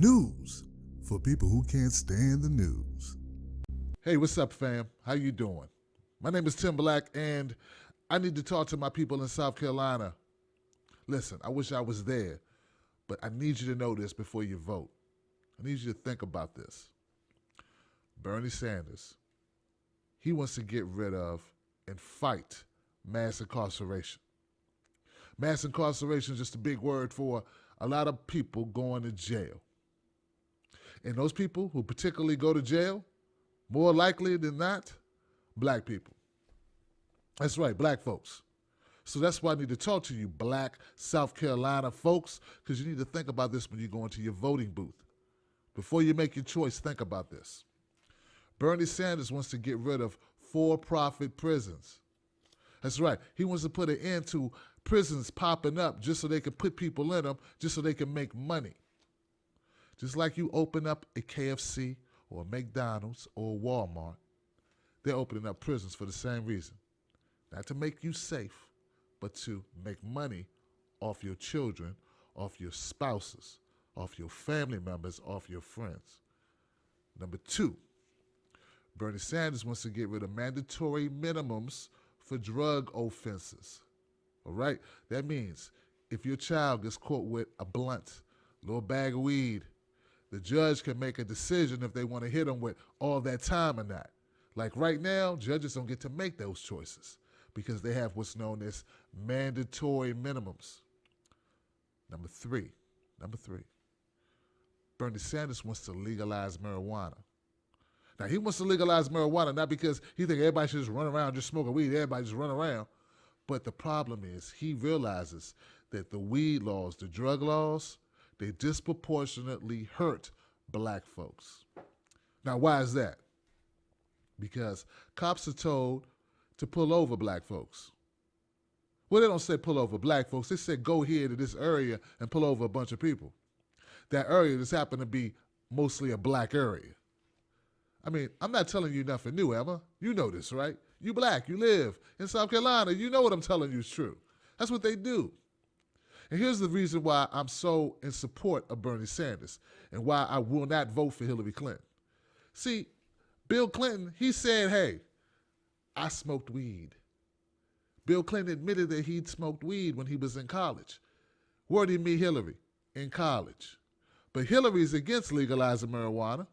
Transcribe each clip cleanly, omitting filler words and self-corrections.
News for people who can't stand the news. Hey, what's up, fam? How you doing? My name is Tim Black, and I need to talk to my people in South Carolina. Listen, I wish I was there, but I need you to know this before you vote. I need you to think about this. Bernie Sanders, he wants to get rid of and fight mass incarceration. Mass incarceration is just a big word for a lot of people going to jail. And those people who particularly go to jail, more likely than not, black people. That's right, black folks. So that's why I need to talk to you, black South Carolina folks, because you need to think about this when you go into your voting booth. Before you make your choice, think about this. Bernie Sanders wants to get rid of for-profit prisons. That's right. He wants to put an end to prisons popping up just so they can put people in them, just so they can make money. Just like you open up a KFC or a McDonald's or a Walmart, they're opening up prisons for the same reason. Not to make you safe, but to make money off your children, off your spouses, off your family members, off your friends. Number two, Bernie Sanders wants to get rid of mandatory minimums for drug offenses. All right? That means if your child gets caught with a blunt, a little bag of weed, the judge can make a decision if they want to hit them with all that time or not. Like right now, judges don't get to make those choices because they have what's known as mandatory minimums. Number three, Bernie Sanders wants to legalize marijuana. Now, he wants to legalize marijuana not because he thinks everybody should just run around just smoking weed, everybody just run around. But the problem is he realizes that the weed laws, the drug laws, they disproportionately hurt black folks. Now, why is that? Because cops are told to pull over black folks. Well, they don't say pull over black folks. They say go here to this area and pull over a bunch of people. That area just happened to be mostly a black area. I mean, I'm not telling you nothing new, Emma. You know this, right? You black, you live in South Carolina. You know what I'm telling you is true. That's what they do. And here's the reason why I'm so in support of Bernie Sanders and why I will not vote for Hillary Clinton. See, Bill Clinton, he said, hey, I smoked weed. Bill Clinton admitted that he'd smoked weed when he was in college. Where did he meet Hillary? In college. But Hillary's against legalizing marijuana.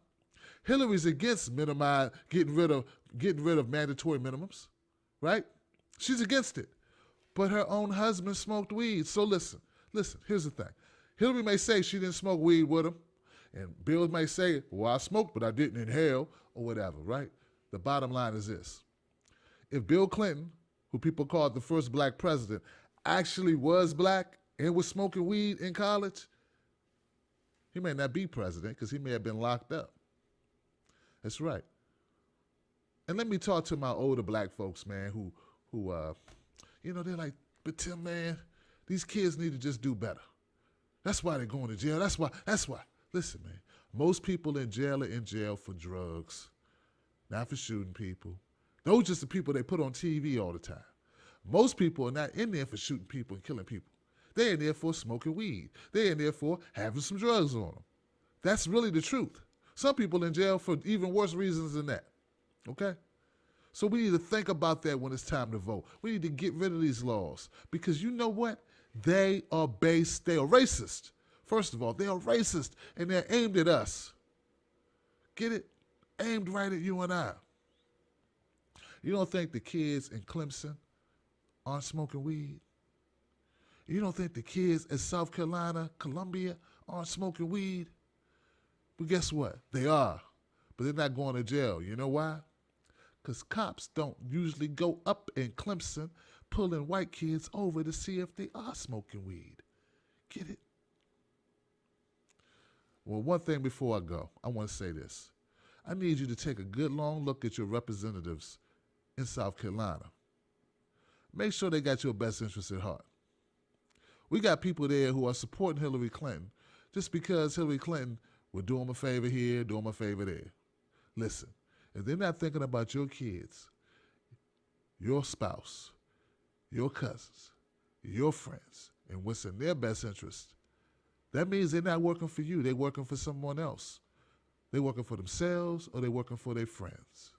Hillary's against getting rid of mandatory minimums, right? She's against it. But her own husband smoked weed. So listen, here's the thing. Hillary may say she didn't smoke weed with him, and Bill may say, well, I smoked, but I didn't inhale, or whatever, right? The bottom line is this. If Bill Clinton, who people called the first black president, actually was black and was smoking weed in college, he may not be president because he may have been locked up. That's right. And let me talk to my older black folks, man, who they're like, but Tim, man, these kids need to just do better. That's why they're going to jail. That's why. Listen, man, most people in jail are in jail for drugs, not for shooting people. Those are just the people they put on TV all the time. Most people are not in there for shooting people and killing people. They're in there for smoking weed. They're in there for having some drugs on them. That's really the truth. Some people in jail for even worse reasons than that, okay? So we need to think about that when it's time to vote. We need to get rid of these laws because you know what? They are racist. First of all, they are racist and they're aimed at us. Get it? Aimed right at you and I. You don't think the kids in Clemson aren't smoking weed? You don't think the kids in South Carolina, Columbia aren't smoking weed? But guess what? They are. But they're not going to jail. You know why? Because cops don't usually go up in Clemson pulling white kids over to see if they are smoking weed. Get it? Well, one thing before I go, I want to say this. I need you to take a good long look at your representatives in South Carolina. Make sure they got your best interests at heart. We got people there who are supporting Hillary Clinton just because Hillary Clinton will do them a favor here, do them a favor there. Listen, if they're not thinking about your kids, your spouse, your cousins, your friends, and what's in their best interest, That means they're not working for you. They're working for someone else. They're working for themselves or they're working for their friends.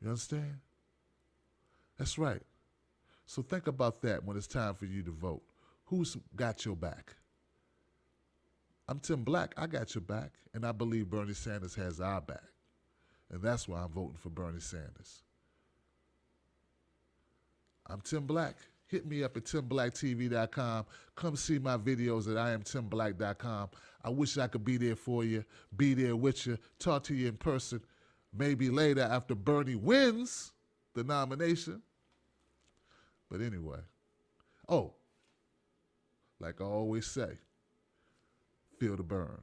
You understand? That's right. So think about that when it's time for you to vote. Who's got your back? I'm Tim Black. I got your back. And I believe Bernie Sanders has our back. And that's why I'm voting for Bernie Sanders. I'm Tim Black. Hit me up at timblacktv.com. Come see my videos at iamtimblack.com. I wish I could be there for you, be there with you, talk to you in person, maybe later after Bernie wins the nomination. But anyway, like I always say, feel the burn.